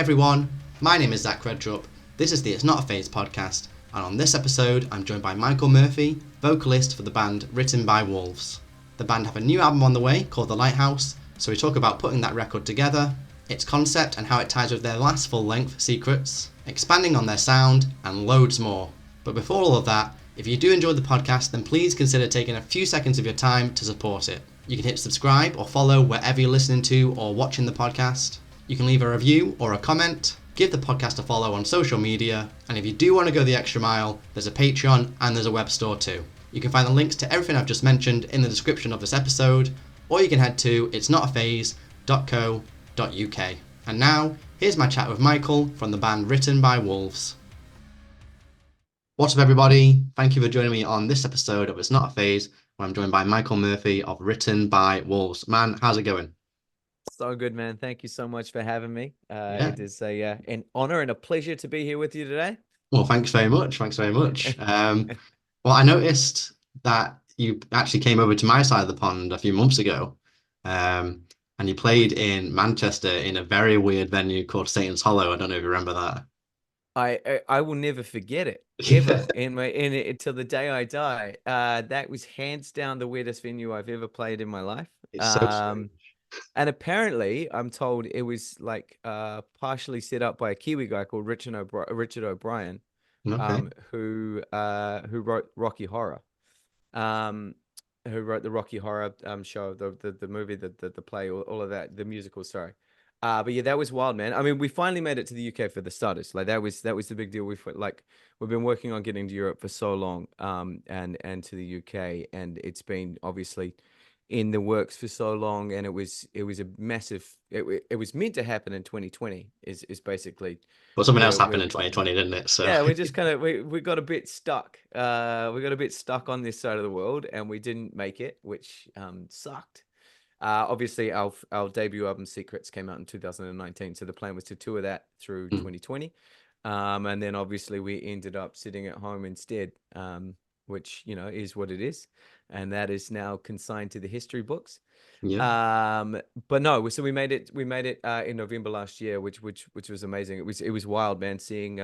everyone, my name is Zach REDRUP, this is the It's Not a Phase podcast, and on this episode I'm joined by Michael Murphy, vocalist for the band Written by Wolves. The band have a new album on the way called The Lighthouse, so we talk about putting that record together, its concept and how it ties with their last full-length, Secrets, expanding on their sound, and loads more. But before all of that, if you do enjoy the podcast, then please consider taking a few seconds of your time to support it. You can hit subscribe or follow wherever you're listening to or watching the podcast. You can leave a review or a comment, give the podcast a follow on social media, and if you do want to go the extra mile, there's a Patreon and there's a web store too. You can find the links to everything I've just mentioned in the description of this episode, or you can head to itsnotaphase.co.uk. And now, here's my chat with Michael from the band Written by Wolves. What's up everybody, thank you for joining me on this episode of It's Not a Phase, where I'm joined by Michael Murphy of Written by Wolves. Man, how's it going? So good, man. Thank you so much for having me. It is an honor and a pleasure to be here with you today. Well, thanks very much. Well, I noticed that you actually came over to my side of the pond a few months ago, and you played in Manchester in a very weird venue called Satan's Hollow. I don't know if you remember that. I will never forget it ever till the day I die. That was hands down the weirdest venue I've ever played in my life. It's so strange. And apparently, I'm told it was like partially set up by a Kiwi guy called Richard O'Brien, Okay. who wrote Rocky Horror, who wrote the Rocky Horror show, the movie, the play, all of that, the musical. Sorry, but yeah, that was wild, man. I mean, we finally made it to the UK for the starters. Like that was the big deal. We've been working on getting to Europe for so long, and to the UK, and it's been obviously in the works for so long, and it was a massive, it was meant to happen in 2020 is basically, Well, something else happened in 2020, didn't it? So yeah, we just kind of we got a bit stuck on this side of the world, and we didn't make it, which sucked. Obviously our debut album Secrets came out in 2019, so the plan was to tour that through 2020, and then obviously we ended up sitting at home instead, which, you know, is what it is, and that is now consigned to the history books. yeah. But no, so we made it in November last year, which was amazing. It was wild, man, seeing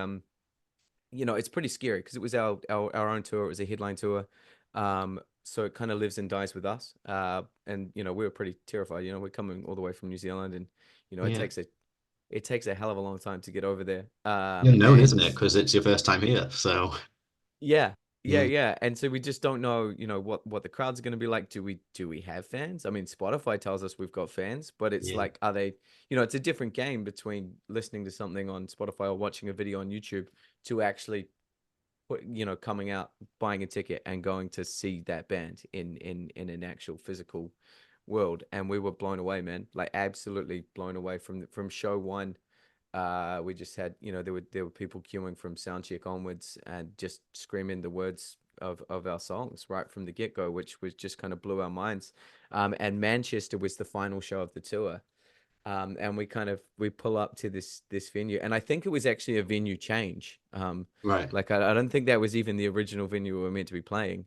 you know, it's pretty scary because it was our own tour. It was a headline tour, so it kind of lives and dies with us, and you know, we were pretty terrified. You know, we're coming all the way from New Zealand, and you know, it takes a hell of a long time to get over there. You're known, isn't it? Because it's your first time here, so yeah. And so we just don't know, you know, what the crowds are going to be like. Do we have fans? I mean, Spotify tells us we've got fans, but it's like, are they, you know, it's a different game between listening to something on Spotify or watching a video on YouTube to actually you know, coming out, buying a ticket and going to see that band in an actual physical world. And we were blown away, man, like absolutely blown away from show one. We just had, you know, there were people queuing from soundcheck onwards and just screaming the words of our songs right from the get-go, which was just kind of blew our minds. And Manchester was the final show of the tour, and we pull up to this venue, and I think it was actually a venue change, right. like I don't think that was even the original venue we were meant to be playing.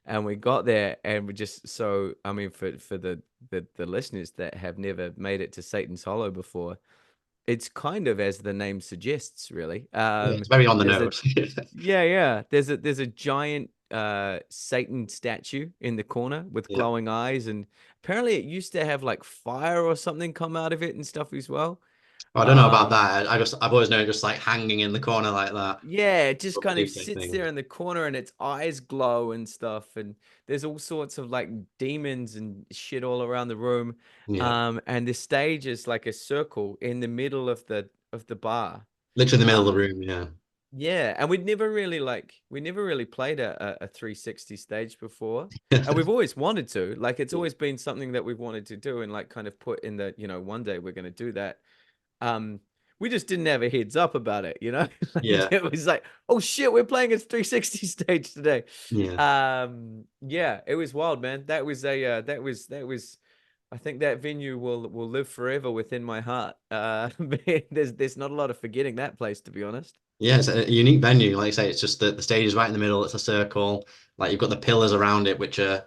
And we got there, and we just, so I mean, for the listeners that have never made it to Satan's Hollow before, it's kind of as the name suggests, really. It's very on the nose. Yeah. There's a giant Satan statue in the corner with glowing eyes, and apparently it used to have like fire or something come out of it and stuff as well. I don't know about that. I've always known it just like hanging in the corner like that. Yeah, it just kind of sits there in the corner, and its eyes glow and stuff, and there's all sorts of like demons and shit all around the room. And the stage is like a circle in the middle of the bar, Literally in the middle of the room. Yeah, and we never really played a 360 stage before, and we've always wanted to. Like, it's always been something that we've wanted to do, and like kind of put in the, you know, one day we're going to do that. We just didn't have a heads up about it, you know. It was like, oh shit, we're playing a 360 stage today. Yeah, it was wild, man. That was I think that venue will live forever within my heart. There's not a lot of forgetting that place, to be honest. Yeah, it's a unique venue. Like I say, it's just the stage is right in the middle. It's a circle. Like, you've got the pillars around it, which are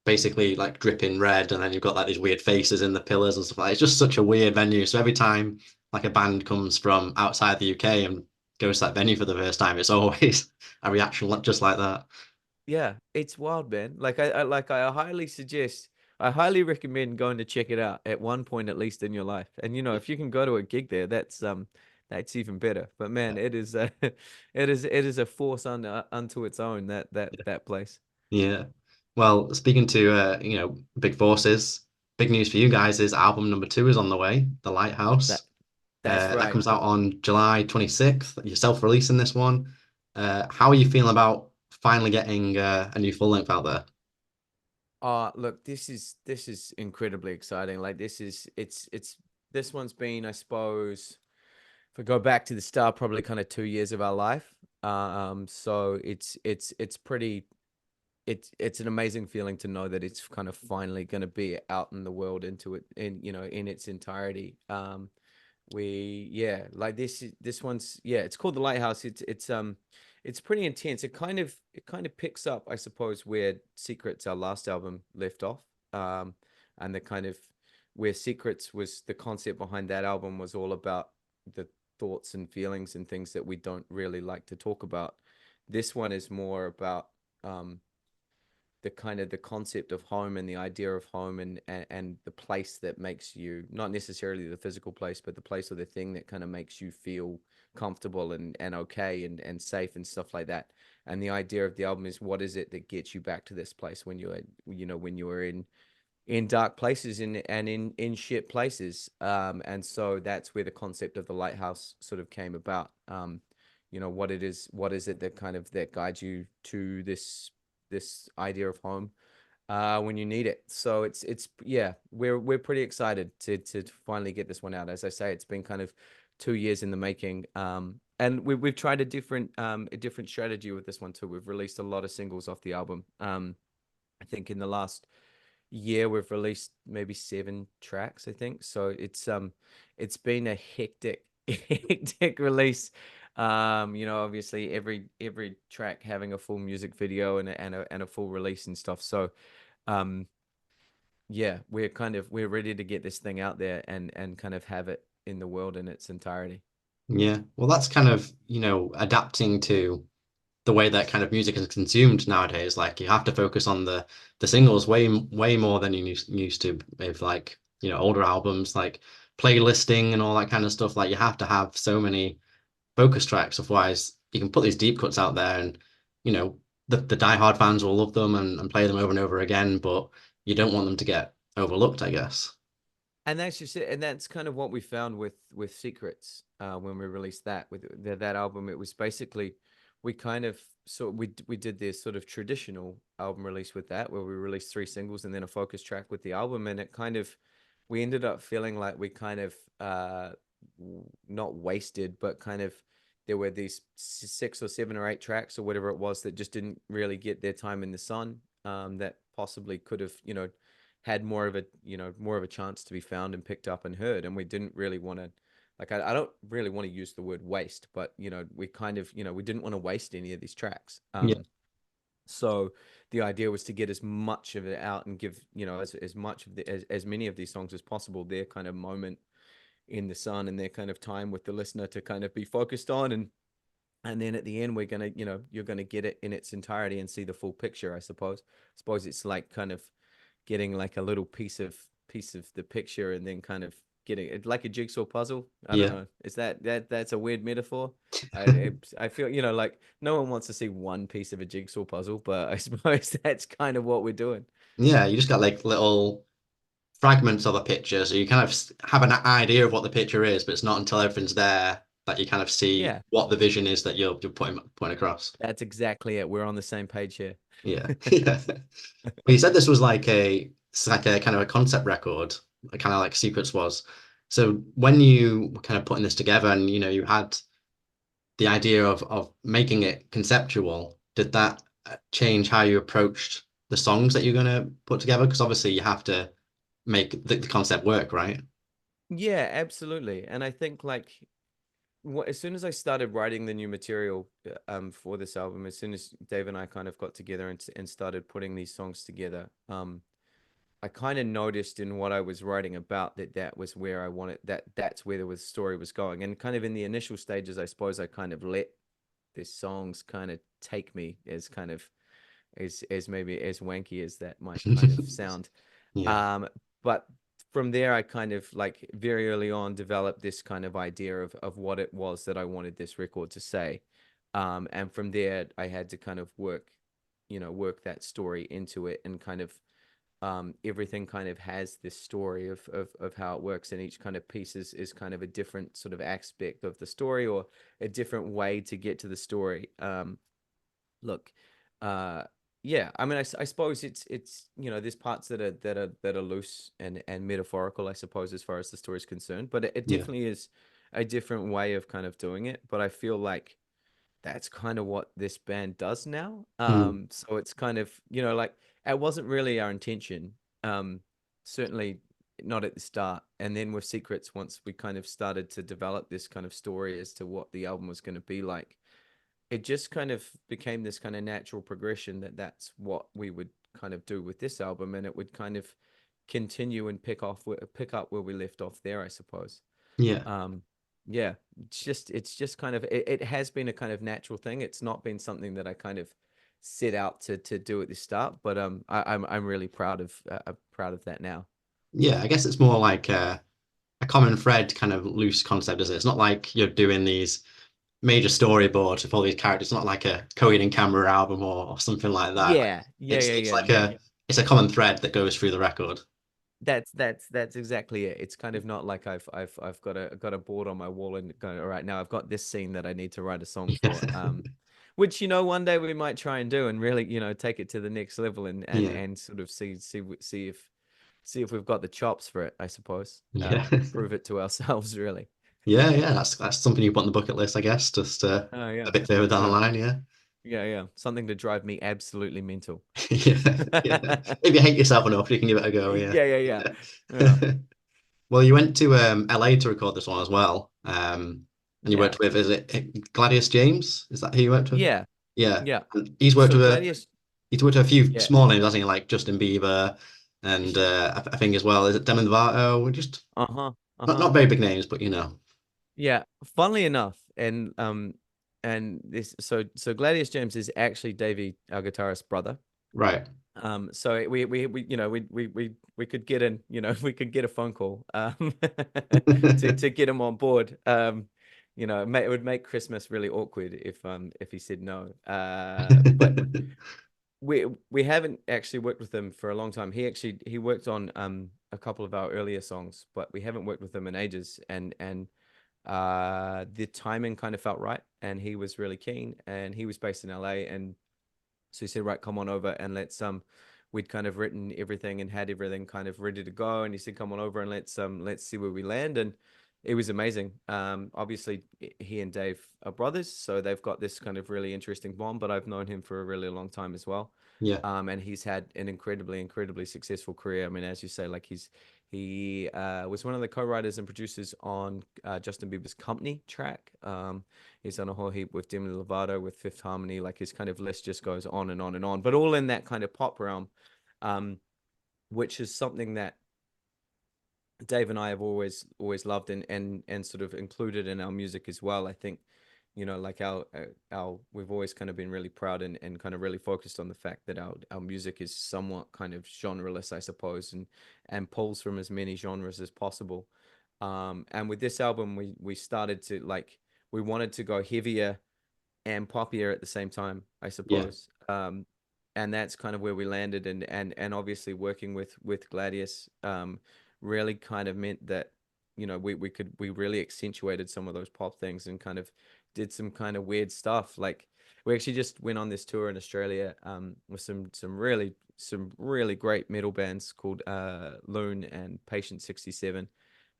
basically like dripping red, and then you've got like these weird faces in the pillars and stuff like that. It's just such a weird venue. So every time like a band comes from outside the UK and goes to that venue for the first time, it's always a reaction just like that. Yeah, it's wild, man. Like I highly suggest, I highly recommend going to check it out at one point at least in your life. And you know, if you can go to a gig there, that's even better. But man, it is a it is a force unto its own, that place. Yeah. Well, speaking to big forces, big news for you guys is album number two is on the way, The That Lighthouse. that's That right. comes out on July 26th. You're self-releasing this one. How are you feeling about finally getting a new full length out there? Look, this is incredibly exciting. Like it's this one's been, I suppose, if I go back to the start, probably kind of 2 years of our life. So it's pretty it's an amazing feeling to know that it's kind of finally going to be out in the world into it in its entirety. We yeah, like this one's, yeah, it's called The Lighthouse. It's pretty intense. It kind of picks up, I suppose, where Secrets, our last album, left off. And the kind of where Secrets was, the concept behind that album was all about the thoughts and feelings and things that we don't really like to talk about. This one is more about um the kind of the concept of home and the idea of home, and the place that makes you, not necessarily the physical place, but the place or the thing that kind of makes you feel comfortable and okay and safe and stuff like that. And the idea of the album is, what is it that gets you back to this place when you're, when you are in dark places and in shit places. And so that's where the concept of the lighthouse sort of came about. What is it that kind of that guides you to this idea of home when you need it. So it's yeah, we're pretty excited to finally get this one out. As I say, it's been kind of 2 years in the making. And we've tried a different strategy with this one too. We've released a lot of singles off the album. I think in the last year we've released maybe 7 tracks, I think. So it's been a hectic hectic release. Obviously every track having a full music video and a full release and stuff. So um yeah, we're ready to get this thing out there and kind of have it in the world in its entirety. Yeah. Well, that's kind of, adapting to the way that kind of music is consumed nowadays. Like you have to focus on the singles way more than you used to with like, older albums, like playlisting and all that kind of stuff. Like you have to have so many focus tracks, otherwise you can put these deep cuts out there and, you know, the diehard fans will love them and play them over and over again, but you don't want them to get overlooked, I guess. And that's just it. And that's kind of what we found with Secrets when we released that with that album. It was basically, we kind of, so we did this sort of traditional album release with that, where we released 3 singles and then a focus track with the album. And it kind of, we ended up feeling like we kind of not wasted, but kind of, there were these 6 or 7 or 8 tracks or whatever it was that just didn't really get their time in the sun, that possibly could have, had more of a chance to be found and picked up and heard. And we didn't really want to, like, I don't really want to use the word waste, but we kind of, we didn't want to waste any of these tracks. Yeah. So the idea was to get as much of it out and give, as much of as many of these songs as possible, their kind of moment in the sun and their kind of time with the listener to kind of be focused on. And then at the end, we're gonna, you're gonna get it in its entirety and see the full picture, I suppose it's like kind of getting like a little piece of the picture, and then kind of getting it like a jigsaw puzzle. I don't Yeah. know. Is that's a weird metaphor? I feel, like no one wants to see one piece of a jigsaw puzzle, but I suppose that's kind of what we're doing. Yeah, you just got like little fragments of a picture, so you kind of have an idea of what the picture is, but it's not until everything's there that you kind of see Yeah, what the vision is that you're putting across. that's exactly it. We're on the same page here. Yeah. Yeah. Well, you said this was like it's like a kind of a concept record, kind of like Secrets was. So when you were kind of putting this together and you had the idea of making it conceptual, did that change how you approached the songs that you're going to put together? Because obviously you have to make the concept work, right? Yeah, absolutely. And I think like as soon as I started writing the new material for this album, as soon as Dave and I kind of got together and started putting these songs together, I kind of noticed in what I was writing about that was where I wanted that's where the story was going. And kind of in the initial stages, I suppose I kind of let the songs kind of take me, as kind of as maybe as wanky as that might kind of sound. Yeah. Um, but from there, I kind of like very early on developed this kind of idea of what it was that I wanted this record to say. And from there, I had to kind of work that story into it, and kind of everything kind of has this story of how it works, and each kind of piece is kind of a different sort of aspect of the story, or a different way to get to the story. Look, uh, yeah, I mean, I suppose it's there's parts that are loose and metaphorical, I suppose, as far as the story is concerned, but it Yeah. definitely is a different way of kind of doing it. But I feel like that's kind of what this band does now. Mm. So it's kind of, like, it wasn't really our intention. Um, Certainly not at the start. And then with Secrets, once we kind of started to develop this kind of story as to what the album was going to be like, it just kind of became this kind of natural progression that that's what we would kind of do with this album, and it would kind of continue and pick up where we left off there, I suppose. Yeah. um yeah, it's just kind of it has been a kind of natural thing. It's not been something that I kind of set out to do at the start, but I'm really proud of that now. Yeah. I guess it's more like a common thread kind of loose concept, is it? It's not like you're doing these major storyboards with all these characters. It's not like a Coheed and Cambria album or something like that. Like, Yeah, yeah, it's yeah, it's yeah. like it's a common thread that goes through the record. That's exactly it. It's kind of not like I've got a board on my wall and going, all right, now I've got this scene that I need to write a song for. Yeah. Which, one day we might try and do, and really, take it to the next level, and Yeah. sort of see if we've got the chops for it, I suppose. Yeah. Prove it to ourselves, really. Yeah, yeah, that's something you put on the bucket list, I guess, just Oh a yeah. bit further down the Yeah. line, yeah. Yeah, yeah. Something to drive me absolutely mental. Yeah, yeah. If you hate yourself enough, you can give it a go, yeah. Yeah, yeah, yeah. Yeah. Yeah. Well, you went to LA to record this one as well. And you Yeah. worked with, is it Gladius James? Is that who you worked with? Yeah. Yeah. Yeah. And So Gladius, he's worked with a few yeah. small names, hasn't he? Like Justin Bieber and I think as well, is it Demi Lovato? Just Uh-huh. Uh-huh. not very big names, but you know. Yeah, funnily enough, and this so Gladius James is actually Davey, our guitarist's brother. Right. So we could get in, we could get a phone call to get him on board. It would make Christmas really awkward if he said no. But we haven't actually worked with him for a long time. He worked on a couple of our earlier songs, but we haven't worked with him in ages, and the timing kind of felt right, and he was really keen, and he was based in LA, and so he said, right, come on over, and we'd kind of written everything and had everything kind of ready to go, and he said, come on over and let's see where we land. And it was amazing. Obviously he and Dave are brothers, so they've got this kind of really interesting bond, but I've known him for a really long time as well. Yeah. And he's had an incredibly successful career. I mean, as you say, like he was one of the co-writers and producers on Justin Bieber's Company track. He's done a whole heap with Demi Lovato, with Fifth Harmony. Like, his kind of list just goes on and on and on, but all in that kind of pop realm, which is something that Dave and I have always loved, and sort of included in our music as well. I think, like our we've always kind of been really proud and kind of really focused on the fact that our music is somewhat kind of genreless, I suppose, and pulls from as many genres as possible. And with this album, we started to, like, we wanted to go heavier and poppier at the same time, I Yeah. suppose. And that's kind of where we landed, and obviously working with Gladius really kind of meant that, we really accentuated some of those pop things, and kind of did some kind of weird stuff. Like, we actually just went on this tour in Australia with some really great metal bands called Loon and Patient 67.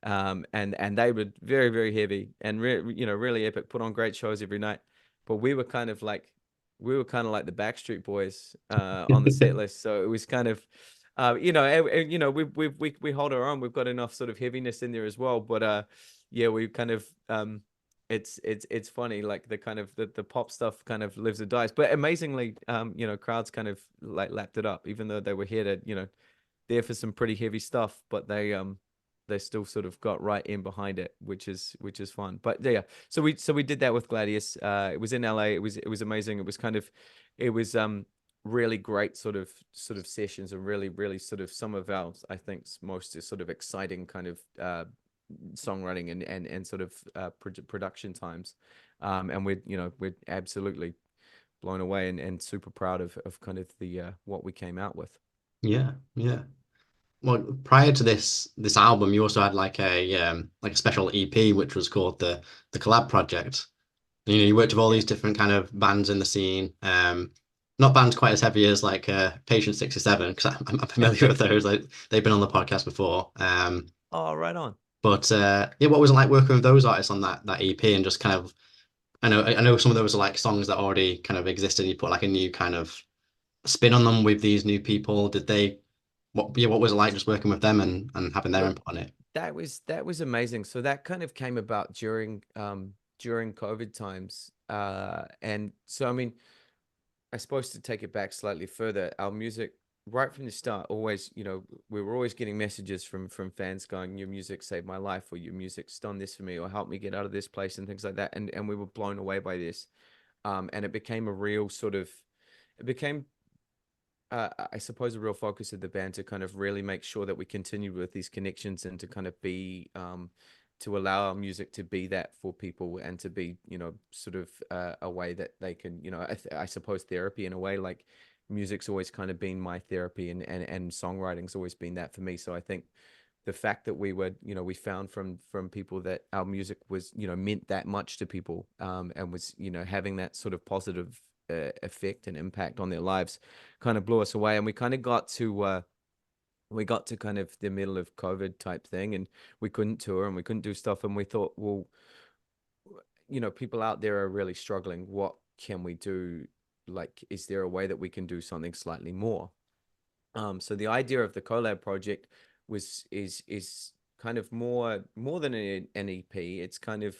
And they were very, very heavy and really epic, put on great shows every night. But we were kind of like the Backstreet Boys on the set list. So it was kind of, we hold our own. We've got enough sort of heaviness in there as well. But yeah, we kind of it's funny, like, the kind of the pop stuff kind of lives or dies. But amazingly, crowds kind of like lapped it up, even though they were here to there for some pretty heavy stuff, but they still sort of got right in behind it, which is fun. But yeah, so we did that with Gladius. It was in LA. It was amazing. It was kind of, it was really great sort of sessions, and really sort of some of our, I think, most sort of exciting kind of songwriting and sort of production times. And we're absolutely blown away and super proud of kind of the what we came out with. Yeah, yeah. Well, prior to this album, you also had like a special EP which was called the Collab Project. You worked with all Yeah. these different kind of bands in the scene. Not bands quite as heavy as like Patient 67, because I'm familiar with those. Like they've been on the podcast before. Oh, right on. But yeah, what was it like working with those artists on that EP and just kind of I know some of those are like songs that already kind of existed. You put like a new kind of spin on them with these new people. Did they what was it like just working with them and having their Well, input on it? that was amazing. So that kind of came about during COVID times. And so I mean, I suppose to take it back slightly further, our music right from the start always, we were always getting messages from fans going, "Your music saved my life," or "Your music's done this for me," or "Helped me get out of this place," and things like that. And we were blown away by this. And it became a real sort of, it became I suppose a real focus of the band to kind of really make sure that we continued with these connections and to kind of be to allow our music to be that for people and to be, sort of a way that they can, I suppose therapy in a way. Like music's always kind of been my therapy, and songwriting's always been that for me. So I think the fact that we were, we found from people that our music was, meant that much to people, and was, having that sort of positive effect and impact on their lives, kind of blew us away. And we got to kind of the middle of COVID type thing, and we couldn't tour and we couldn't do stuff, and we thought, well, people out there are really struggling. What can we do? Like, is there a way that we can do something slightly more? So the idea of the Collab project is kind of more than an EP. It's kind of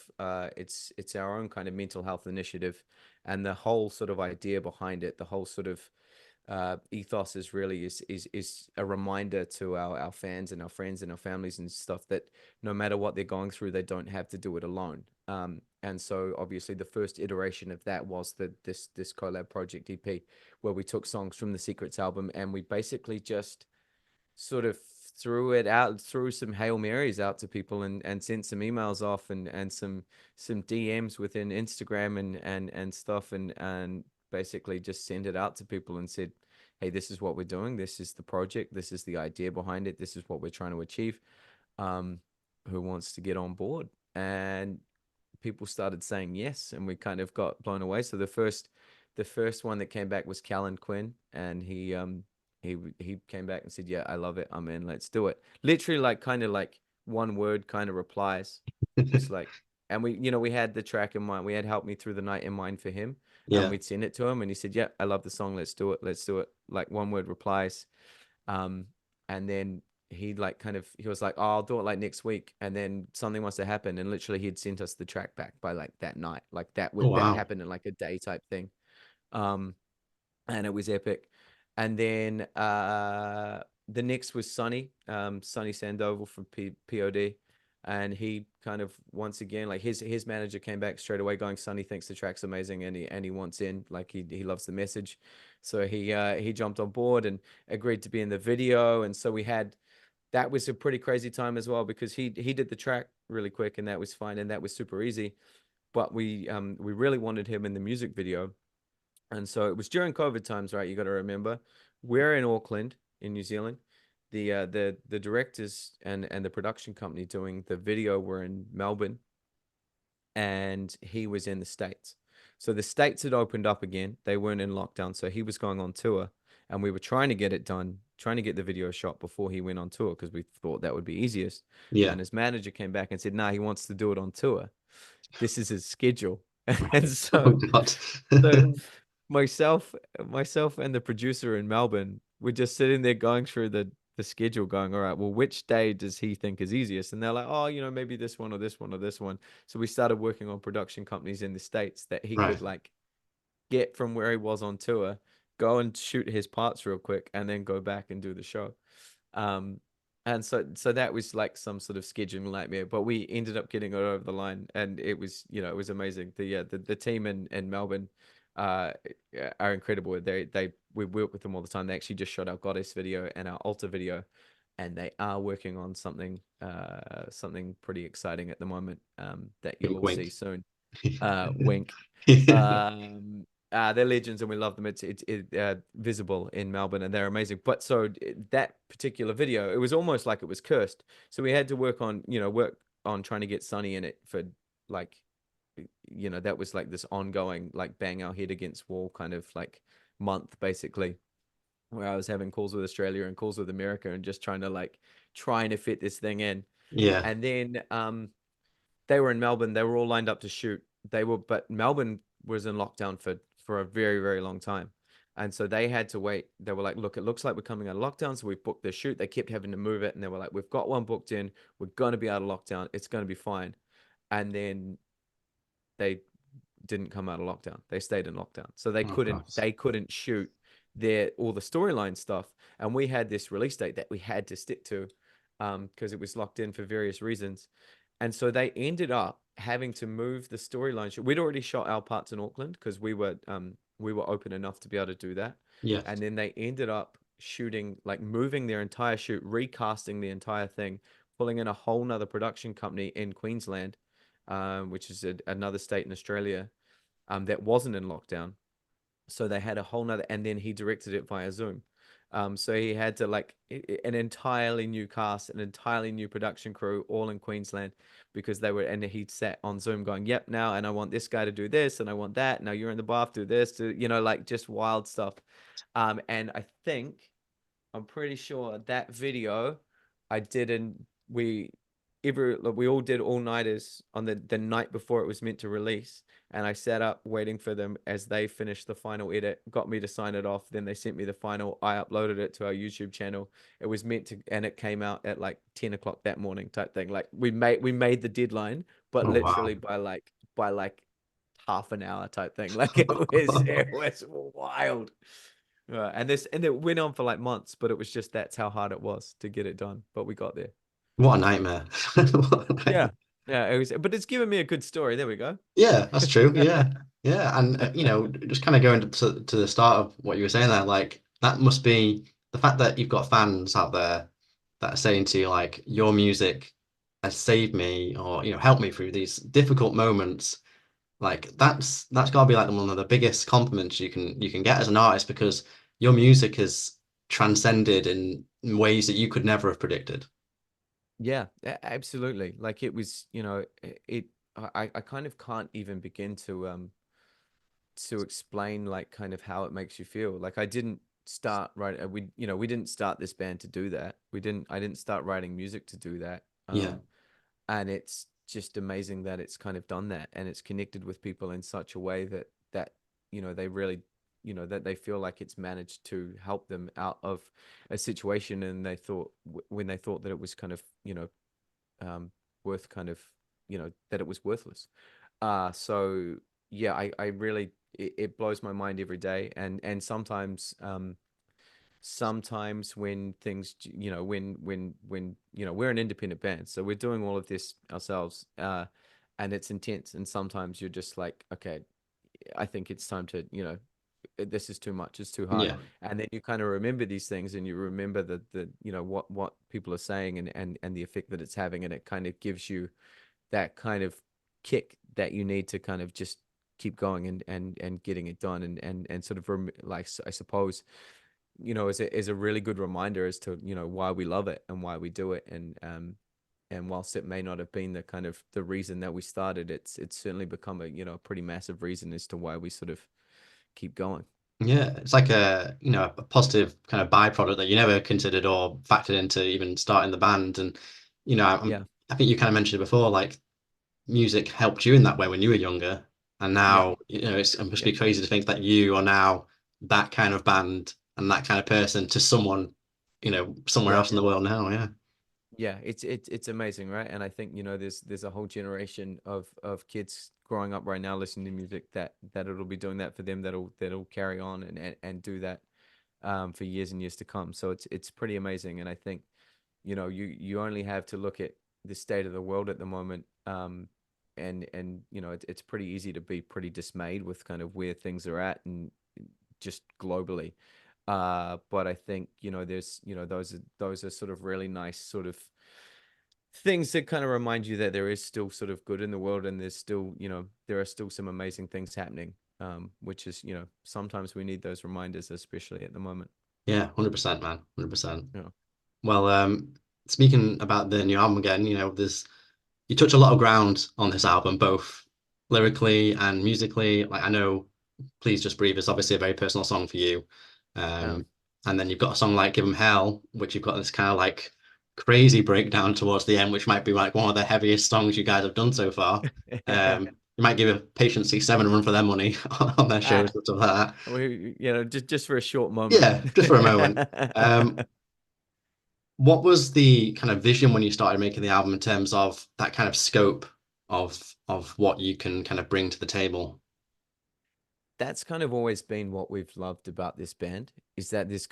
it's our own kind of mental health initiative, and the whole sort of idea behind it, the whole sort of ethos is really is a reminder to our fans and our friends and our families and stuff that no matter what they're going through, they don't have to do it alone. And so obviously the first iteration of that was this Collab Project EP, where we took songs from the Secrets album and we basically just sort of threw some Hail Marys out to people, and sent some emails off, and some DMs within Instagram and stuff, and basically just sent it out to people and said, "Hey, this is what we're doing. This is the project. This is the idea behind it. This is what we're trying to achieve. Um, who wants to get on board?" And people started saying yes, and we kind of got blown away. So the first one that came back was Callan Quinn, and he came back and said, "Yeah, I love it. I'm in. Let's do it." Literally, like kind of like one word kind of replies, just like. And we had the track in mind. We had "Help Me Through the Night" in mind for him, and Yeah. we'd send it to him, and he said, "Yeah, I love the song. Let's do it. Let's do it." Like one word replies, and then he was like, "Oh, I'll do it like next week," and then something must have happened, and literally he'd sent us the track back by like that night. Like Oh that wow. happened in like a day type thing. Um, and it was epic. And then the next was Sonny, Sonny Sandoval from POD, and he kind of once again, like his manager came back straight away going, "Sonny thinks the track's amazing, and he wants in, like he loves the message," so he jumped on board and agreed to be in the video, and so that was a pretty crazy time as well, because he did the track really quick, and that was fine, and that was super easy, but we really wanted him in the music video. And so it was during COVID times, right? You got to remember, we're in Auckland, in New Zealand. The directors and the production company doing the video were in Melbourne, and he was in the States. So the States had opened up again. They weren't in lockdown, so he was going on tour, and we were trying to get it done, trying to get the video shot before he went on tour, because we thought that would be easiest. Yeah. And his manager came back and said, "Nah, he wants to do it on tour. This is his schedule." And Oh so God. so myself and the producer in Melbourne were just sitting there going through the schedule, going, "All right, well, which day does he think is easiest?" And they're like, "Oh, maybe this one or this one or this one." So we started working on production companies in the States that he Right. could like get from where he was on tour, go and shoot his parts real quick, and then go back and do the show. Um, and so that was like some sort of scheduling nightmare, but we ended up getting it over the line, and it was, it was amazing. The team in Melbourne uh are incredible. We work with them all the time. They actually just shot our Goddess video and our Altar video, and they are working on something pretty exciting at the moment, that you'll Wink, all see wink. soon. Wink. They're legends and we love them. It's visible in Melbourne and they're amazing. But so that particular video, it was almost like it was cursed. So we had to work on trying to get Sunny in it for like, that was like this ongoing, like bang our head against wall kind of like month basically, where I was having calls with Australia and calls with America and just trying to fit this thing in. Yeah. And then they were in Melbourne. They were all lined up to shoot. But Melbourne was in lockdown for a very, very long time. And so they had to wait. They were like, look, it looks like we're coming out of lockdown. So we've booked the shoot. They kept having to move it. And they were like, we've got one booked in. We're going to be out of lockdown. It's going to be fine. And then they didn't come out of lockdown. They stayed in lockdown. So they Oh, couldn't Christ. they couldn't shoot all the storyline stuff. And we had this release date that we had to stick to, because it was locked in for various reasons. And so they ended up having to move the storyline. We'd already shot our parts in Auckland because we were open enough to be able to do that. Yeah. And then they ended up shooting, like moving their entire shoot, recasting the entire thing, pulling in a whole nother production company in Queensland, which is another state in Australia, that wasn't in lockdown. So they had a whole nother, and then he directed it via Zoom. So he had to an entirely new cast, an entirely new production crew, all in Queensland, because and he sat on Zoom going, yep, now, and I want this guy to do this, and I want that. Now you're in the bath, do this, like just wild stuff. And I'm pretty sure that video I did in, we all did all-nighters on the night before it was meant to release, and I sat up waiting for them as they finished the final edit, got me to sign it off, then they sent me the final, I uploaded it to our YouTube channel. It was meant to, and it came out at like 10 o'clock that morning type thing. Like we made the deadline, but Oh, wow. literally by half an hour type thing. Like it was wild. And it went on for like months, but it was just, that's how hard it was to get it done. But we got there. What a nightmare. What a Yeah. nightmare. Yeah, but it's given me a good story. There we go. Yeah, that's true. Yeah. Yeah. And, just kind of going to the start of what you were saying there, like, that must be the fact that you've got fans out there that are saying to you, like, your music has saved me or, helped me through these difficult moments. Like, that's got to be like one of the biggest compliments you can get as an artist because your music has transcended in ways that you could never have predicted. Yeah, absolutely. Like it was, I kind of can't even begin to explain like kind of how it makes you feel. Like I didn't start right we didn't start this band to do that. I didn't start writing music to do that. Yeah. And it's just amazing that it's kind of done that, and it's connected with people in such a way that they really, that they feel like it's managed to help them out of a situation, and they thought when they thought that it was kind of um worth kind of that it was worthless. So yeah, I really, it blows my mind every day. And sometimes when things, when we're an independent band, so we're doing all of this ourselves, and it's intense, and sometimes you're just like, okay, I think it's time to, this is too much, it's too hard. Yeah. And then you kind of remember these things, and you remember the what people are saying, and the effect that it's having, and it kind of gives you that kind of kick that you need to kind of just keep going and getting it done, and sort of like, I suppose, is a really good reminder as to why we love it and why we do it. And whilst it may not have been the kind of the reason that we started, it's certainly become a pretty massive reason as to why we sort of keep going. Yeah, it's like a positive kind of byproduct that you never considered or factored into even starting the band. And Yeah, I think you kind of mentioned it before, like music helped you in that way when you were younger, and yeah, now it must yeah, be crazy to think that you are now that kind of band and that kind of person to someone, somewhere yeah. else in the world now. Yeah, Yeah, it's amazing, right? And I think, there's a whole generation of kids growing up right now listening to music that it'll be doing that for them, that'll carry on and do that. for years and years to come. So it's pretty amazing. And I think, you know, you only have to look at the state of the world at the moment, and you know, it's pretty easy to be pretty dismayed with kind of where things are at, and just globally. But I think, you know, there's, you know, those are sort of really nice sort of things that kind of remind you that there is still sort of good in the world, and there's still, you know, there are still some amazing things happening. Which is, you know, sometimes we need those reminders, especially at the moment. Yeah, 100%, man. 100%. Yeah. Well, speaking about the new album again, you know, you touch a lot of ground on this album, both lyrically and musically. Like I know Please Just Breathe is obviously a very personal song for you. Yeah. And then you've got a song like Give 'Em Hell, which you've got this kind of like crazy breakdown towards the end, which might be like one of the heaviest songs you guys have done so far. You might give a Patient C7 a run for their money on their shows Ah, and stuff like that. we, you know, just for a short moment. Yeah, just for a moment. What was the kind of vision when you started making the album in terms of that kind of scope of what you can kind of bring to the table? That's kind of always been what we've loved about this band, is that there's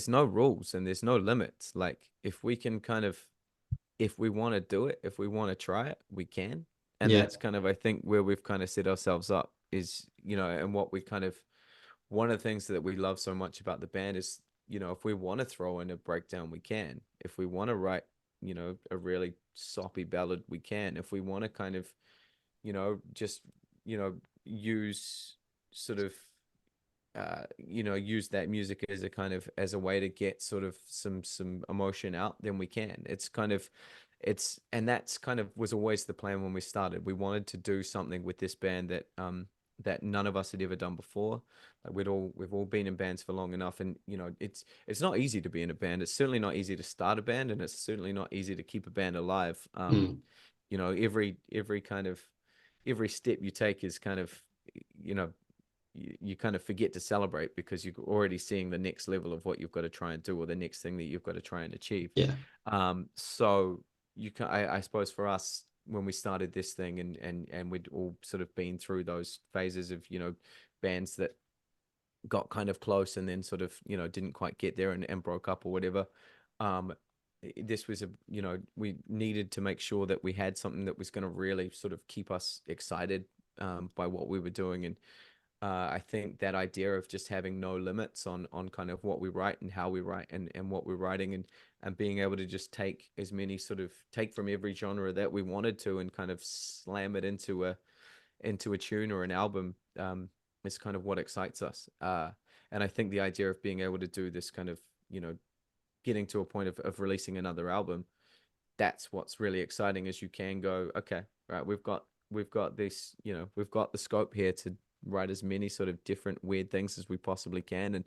no rules and there's no limits. Like if we can kind of, if we want to do it, if we want to try it, we can. And Yeah, that's kind of, I think, where we've kind of set ourselves up is, you know, and what we kind of, one of the things that we love so much about the band is, you know, if we want to throw in a breakdown, we can. If we want to write, you know, a really soppy ballad, we can. If we want to kind of, you know, just, you know, use sort of, you know, use that music as a kind of, as a way to get sort of some emotion out, then we can. It's kind of, it's, and that's kind of was always the plan when we started. We wanted to do something with this band that that none of us had ever done before. Like we've all been in bands for long enough, and you know, it's not easy to be in a band. It's certainly not easy to start a band, and it's certainly not easy to keep a band alive. mm, You know, every kind of, every step you take is kind of, you know, you kind of forget to celebrate because you're already seeing the next level of what you've got to try and do, or the next thing that you've got to try and achieve. yeah, So you can, I suppose for us, when we started this thing, and we'd all sort of been through those phases of, you know, bands that got kind of close and then sort of, you know, didn't quite get there, and broke up or whatever. um this was a, you know, we needed to make sure that we had something that was going to really sort of keep us excited by what we were doing. And I think that idea of just having no limits on kind of what we write and how we write, and what we're writing, and being able to just take as many sort of, take from every genre that we wanted to, and kind of slam it into a tune or an album, is kind of what excites us. And I think the idea of being able to do this kind of, you know, getting to a point of releasing another album, that's what's really exciting, is you can go, okay, right, we've got this, you know, we've got the scope here to write as many sort of different weird things as we possibly can,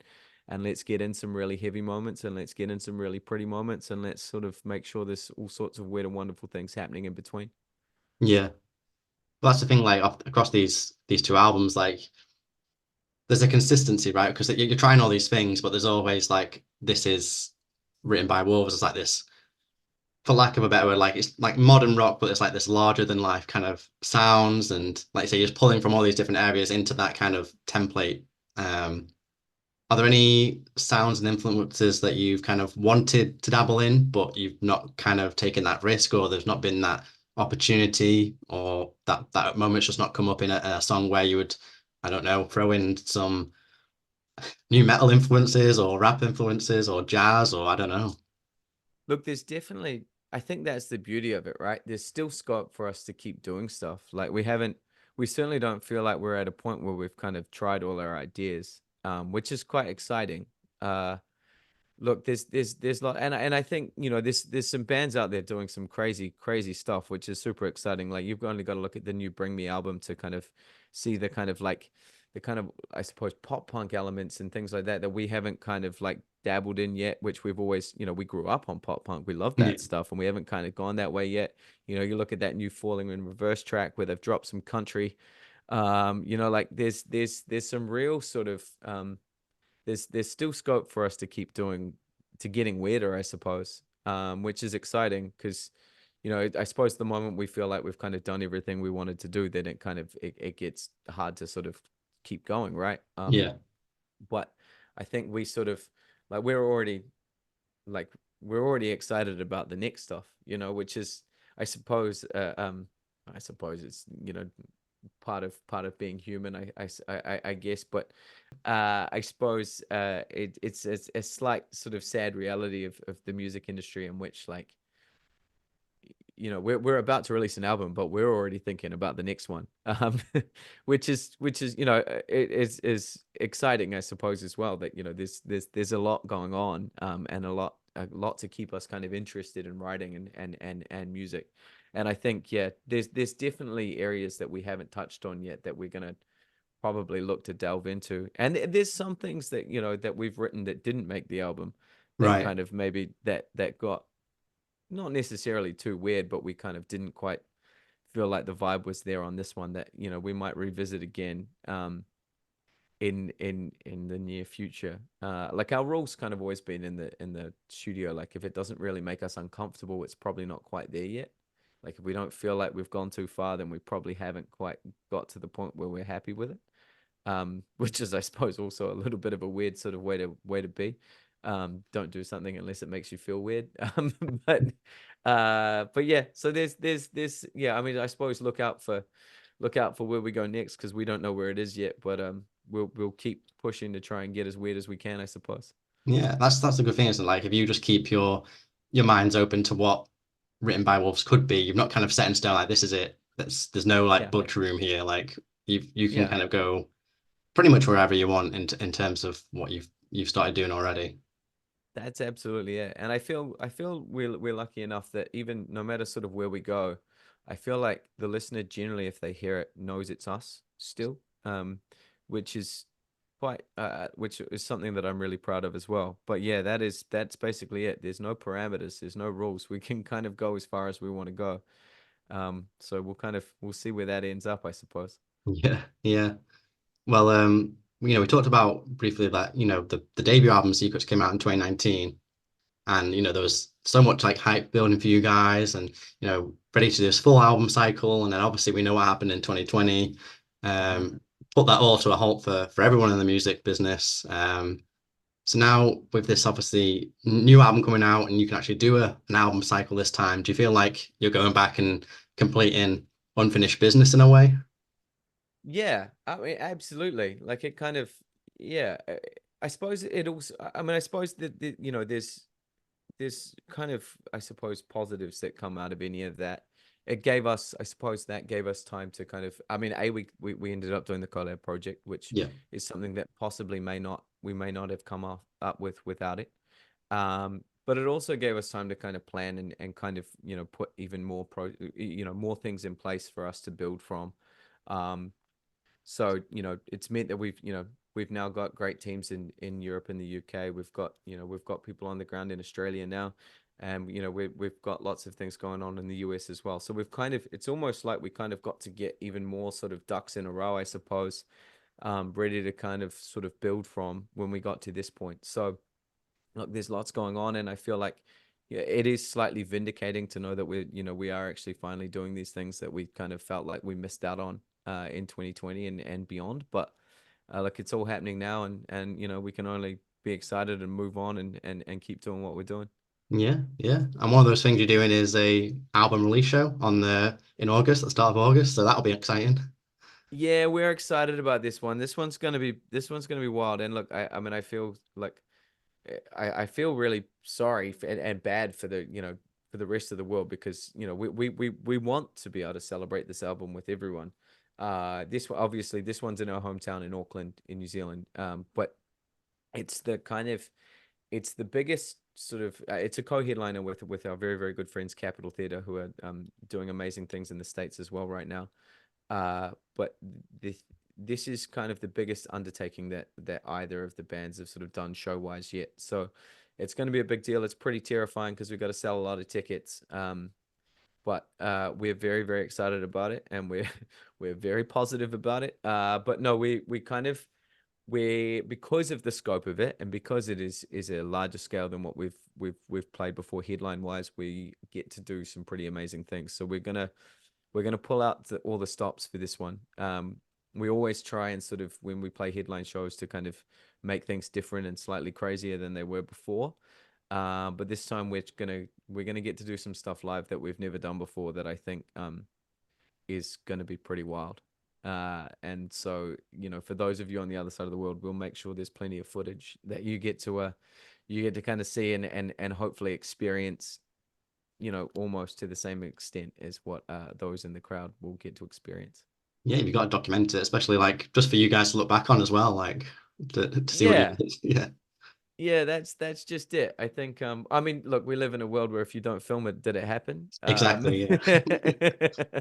and let's get in some really heavy moments, and let's get in some really pretty moments, and let's sort of make sure there's all sorts of weird and wonderful things happening in between. yeah. But that's the thing, like across these two albums, like there's a consistency, right? Because you're trying all these things, but there's always like this is written by wolves. It's like this, for lack of a better word, like it's like modern rock, but it's like this larger than life kind of sounds, and like you say, you're just pulling from all these different areas into that kind of template. Are there any sounds and influences that you've kind of wanted to dabble in, but you've not kind of taken that risk, or there's not been that opportunity, or that moment's just not come up in a song where you would, I don't know, throw in some new metal influences or rap influences or jazz, or I don't know. Look, there's definitely, I think that's the beauty of it, right? There's still scope for us to keep doing stuff. Like we certainly don't feel like we're at a point where we've kind of tried all our ideas, which is quite exciting. Uh, Look, there's a lot, and I think, you know, there's some bands out there doing some crazy stuff, which is super exciting. Like you've only got to look at the new Bring Me album to kind of see the kind of like, the kind of, I suppose, pop punk elements and things like that that we haven't kind of like dabbled in yet, which we've always, you know, we grew up on pop punk, we love Yeah, that stuff, and we haven't kind of gone that way yet. You know, you look at that new Falling in Reverse track where they've dropped some country. You know, like there's some real sort of there's still scope for us to keep doing, to getting weirder, I suppose, which is exciting because, you know, I suppose the moment we feel like we've kind of done everything we wanted to do, then it kind of, it gets hard to sort of keep going, right? yeah, But I think we sort of like like we're already excited about the next stuff, which is I suppose I suppose it's part of being human, I guess. But I suppose it's a slight sort of sad reality of the music industry, in which, like, we're about to release an album, but we're already thinking about the next one, which is it is exciting, I suppose, as well, that there's a lot going on, and a lot to keep us kind of interested in writing and music. And I think, yeah, there's definitely areas that we haven't touched on yet that we're gonna probably look to delve into. And there's some things that that we've written that didn't make the album, that Right. kind of maybe that got not necessarily too weird, but we kind of didn't quite feel like the vibe was there on this one, that we might revisit again, in the near future. Like, our rules kind of always been in the studio, like, if it doesn't really make us uncomfortable, it's probably not quite there yet. Like, if we don't feel like we've gone too far, then we probably haven't quite got to the point where we're happy with it. Which is, I suppose, also a little bit of a weird sort of way to be. Don't do something unless it makes you feel weird. But yeah, so there's yeah, I mean, I suppose look out for where we go next, because we don't know where it is yet, but we'll keep pushing to try and get as weird as we can, I suppose. Yeah, that's the good thing, isn't it? Like, if you just keep your minds open to what written by wolves could be, you've not kind of set in stone like this is it. There's no like Yeah. budge room here. Like, you can Yeah. kind of go pretty much wherever you want in terms of what you've started doing already. That's absolutely it. And I feel we're lucky enough that, even no matter sort of where we go, I feel like the listener generally, if they hear it, knows it's us still. Which is which is something that I'm really proud of as well. But yeah, that's basically it. There's no parameters, there's no rules. We can kind of go as far as we want to go. So we'll see where that ends up, I suppose. Yeah, yeah. Well, we talked about briefly that, the debut album Secrets came out in 2019, and there was so much like hype building for you guys, and ready to do this full album cycle, and then obviously we know what happened in 2020. Hmm. Put that all to a halt for everyone in the music business. So now, with this obviously new album coming out, and you can actually do an album cycle this time, do you feel like you're going back and completing unfinished business in a way? Yeah, I mean, absolutely. Like, it kind of, yeah. I suppose it also. I mean, I suppose that there's kind of, I suppose, positives that come out of any of that. It gave us, I suppose, that gave us time to kind of, I mean, we ended up doing the Collab Project, which Yeah. is something that possibly we may not have come up with without it. But it also gave us time to kind of plan and kind of, put even more more things in place for us to build from. Um, so, it's meant that we've now got great teams in Europe and the UK. We've got people on the ground in Australia now, and we've got lots of things going on in the US as well. So it's almost like we kind of got to get even more sort of ducks in a row, I suppose, ready to kind of sort of build from when we got to this point. So, look, there's lots going on, and I feel like, yeah, it is slightly vindicating to know that we are actually finally doing these things that we kind of felt like we missed out on in 2020 and beyond. But like, it's all happening now, and we can only be excited and move on and keep doing what we're doing. Yeah, yeah. And one of those things you're doing is a album release show in August, at the start of August. So that'll be exciting. Yeah, we're excited about this one. This one's gonna be wild. And look, I mean, I feel like I feel really sorry and bad for the rest of the world, because we want to be able to celebrate this album with everyone. Obviously, this one's in our hometown in Auckland, in New Zealand. But it's the biggest sort of, it's a co-headliner with our very, very good friends Capitol Theatre, who are doing amazing things in the States as well right now. But this is kind of the biggest undertaking that either of the bands have sort of done show wise yet. So it's going to be a big deal. It's pretty terrifying because we've got to sell a lot of tickets. But we're very, very excited about it, and we're very positive about it. But no, we kind of, because of the scope of it, and because it is a larger scale than what we've played before headline wise, we get to do some pretty amazing things. So we're gonna pull out all the stops for this one. we always try and sort of, when we play headline shows, to kind of make things different and slightly crazier than they were before. But this time we're gonna get to do some stuff live that we've never done before, that I think is gonna be pretty wild. And so, for those of you on the other side of the world, we'll make sure there's plenty of footage that you get to kind of see and hopefully experience, almost to the same extent as what those in the crowd will get to experience. Yeah, you've got to document it, especially like just for you guys to look back on as well, like to see what you Yeah. did. Yeah. Yeah, that's just it. I think I mean, look, we live in a world where if you don't film it, did it happen? Exactly. Yeah.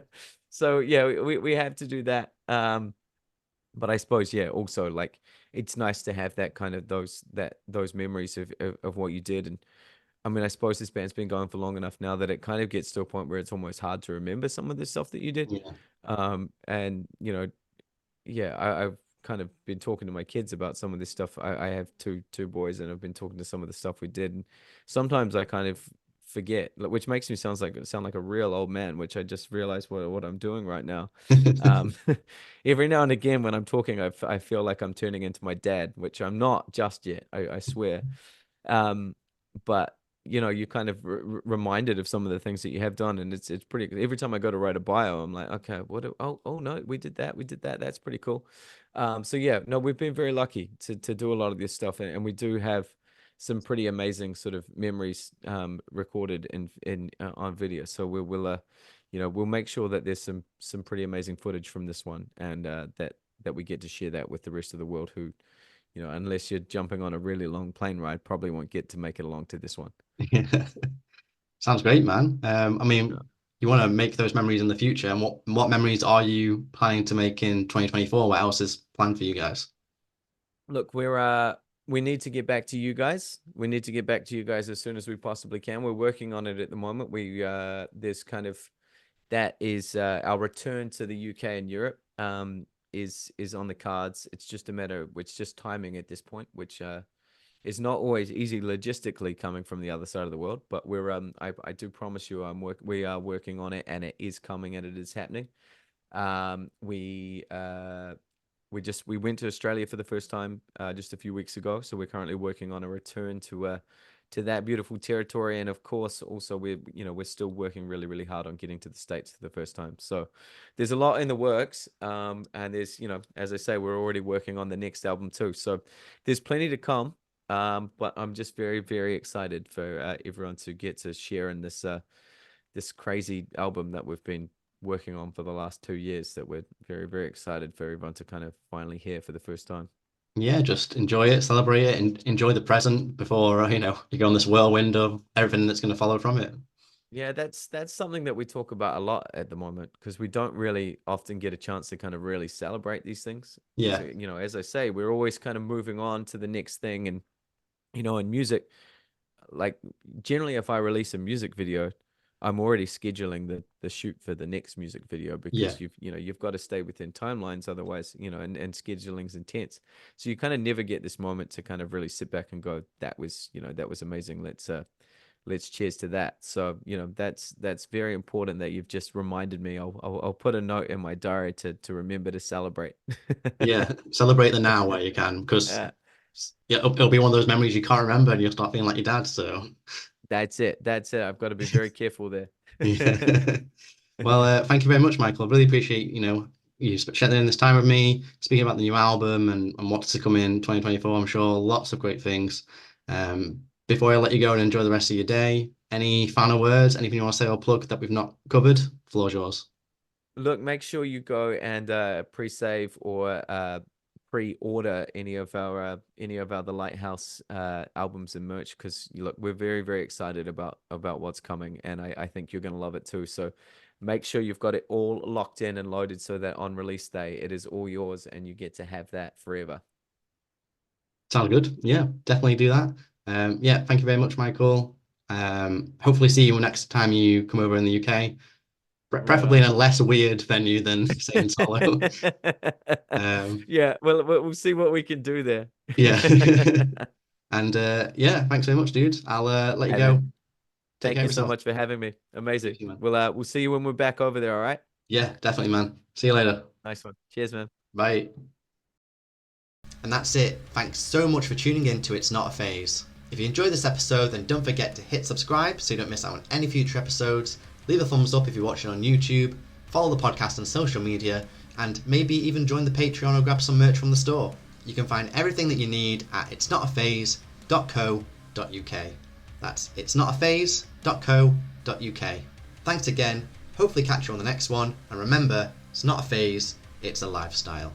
So yeah, we have to do that. But I suppose, yeah, also like it's nice to have that kind of those memories of what you did. And I mean, I suppose this band's been going for long enough now that it kind of gets to a point where it's almost hard to remember some of the stuff that you did. Yeah. And yeah, I've kind of been talking to my kids about some of this stuff. I have two boys, and I've been talking to some of the stuff we did. And sometimes I kind of forget, which makes me sound like a real old man, which I just realized what I'm doing right now. Um, every now and again when I'm talking, I feel like I'm turning into my dad, which I'm not just yet. I swear. But you kind of reminded of some of the things that you have done, and it's pretty. Every time I go to write a bio, I'm like, okay, oh no, we did that. That's pretty cool. So yeah, no, we've been very lucky to do a lot of this stuff, and we do have some pretty amazing sort of memories recorded in on video. So we'll make sure that there's some pretty amazing footage from this one, and that we get to share that with the rest of the world who, unless you're jumping on a really long plane ride, probably won't get to make it along to this one. Yeah. Sounds great, man. I mean, you want to make those memories in the future, and what memories are you planning to make in 2024? What else is planned for you guys? Look, we need to get back to you guys. We need to get back to you guys as soon as we possibly can. We're working on it at the moment. There's kind of that is our return to the UK and Europe is on the cards. It's just a matter, it's just timing at this point, which is not always easy logistically coming from the other side of the world. But I do promise you, we are working on it, and it is coming and it is happening. We went to Australia for the first time just a few weeks ago, so we're currently working on a return to that beautiful territory. And of course, also we're still working really, really hard on getting to the States for the first time. So there's a lot in the works, and there's, as I say, we're already working on the next album too. So there's plenty to come. But I'm just very, very excited for everyone to get to share in this crazy album that we've been working on for the last 2 years, that we're very, very excited for everyone to kind of finally hear for the first time. Yeah, just enjoy it, celebrate it, and enjoy the present before you go on this whirlwind of everything that's going to follow from it. Yeah, that's something that we talk about a lot at the moment, because we don't really often get a chance to kind of really celebrate these things. Yeah. As I say, we're always kind of moving on to the next thing. And in music, like generally if I release a music video, I'm already scheduling the shoot for the next music video, Yeah. because you've got to stay within timelines, otherwise, and scheduling's intense. So you kind of never get this moment to kind of really sit back and go, that was amazing. Let's cheers to that. So, that's very important that you've just reminded me. I'll put a note in my diary to remember to celebrate. Yeah, celebrate the now where you can, because Yeah. yeah, it'll be one of those memories you can't remember, and you'll start feeling like your dad. So That's it. I've got to be very careful there. yeah. Well, thank you very much, Michael. I really appreciate you sharing this time with me, speaking about the new album and what's to come in 2024. I'm sure lots of great things. Before I let you go and enjoy the rest of your day, any final words, anything you want to say or plug that we've not covered? Floor's yours. Look, make sure you go and pre-save or pre-order any of our the Lighthouse albums and merch, because look, we're very, very excited about what's coming, and I think you're going to love it too. So make sure you've got it all locked in and loaded, so that on release day it is all yours and you get to have that forever. Sounds good. Yeah, definitely do that. Yeah, thank you very much, Michael. Hopefully see you next time you come over in the UK. Right Preferably in on. a less weird venue than say in Solo. Yeah, well, we'll see what we can do there. Yeah. And yeah, thanks very much, dude. I'll let you Hey, go. man. Take Thank care of you so yourself. much for having me. Amazing. Thank you, man. We'll see you when we're back over there, all right? Yeah, definitely, man. See you later. Nice one. Cheers, man. Bye. And that's it. Thanks so much for tuning in to It's Not a Phase. If you enjoyed this episode, then don't forget to hit subscribe so you don't miss out on any future episodes. Leave a thumbs up if you're watching on YouTube. Follow the podcast on social media, and maybe even join the Patreon or grab some merch from the store. You can find everything that you need at itsnotaphase.co.uk. That's itsnotaphase.co.uk. Thanks again. Hopefully catch you on the next one. And remember, it's not a phase, it's a lifestyle.